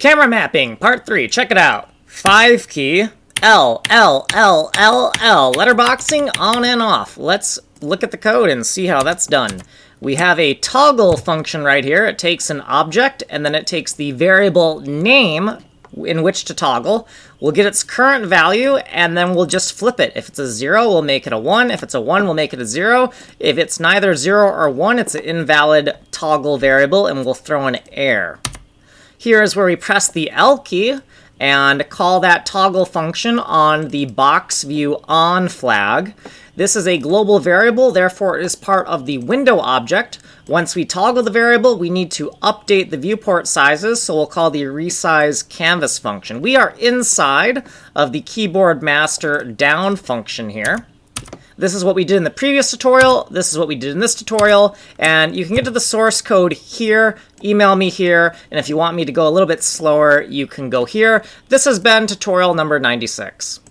Camera mapping, part 3. Check it out. 5 key, L, L, L, L, L. Letterboxing on and off. Let's look at the code and see how that's done. We have a toggle function right here. It takes an object, and then it takes the variable name in which to toggle. We'll get its current value, and then we'll just flip it. If it's a 0, we'll make it a 1. If it's a 1, we'll make it a 0. If it's neither 0 or 1, it's an invalid toggle variable, and we'll throw an error. Here is where we press the L key and call that toggle function on the box view on flag. This is a global variable, therefore it is part of the window object. Once we toggle the variable, we need to update the viewport sizes, so we'll call the resize canvas function. We are inside of the keyboard master down function here. This is what we did in the previous tutorial, this is what we did in this tutorial, and you can get to the source code here, email me here, and if you want me to go a little bit slower, you can go here. This has been tutorial number 96.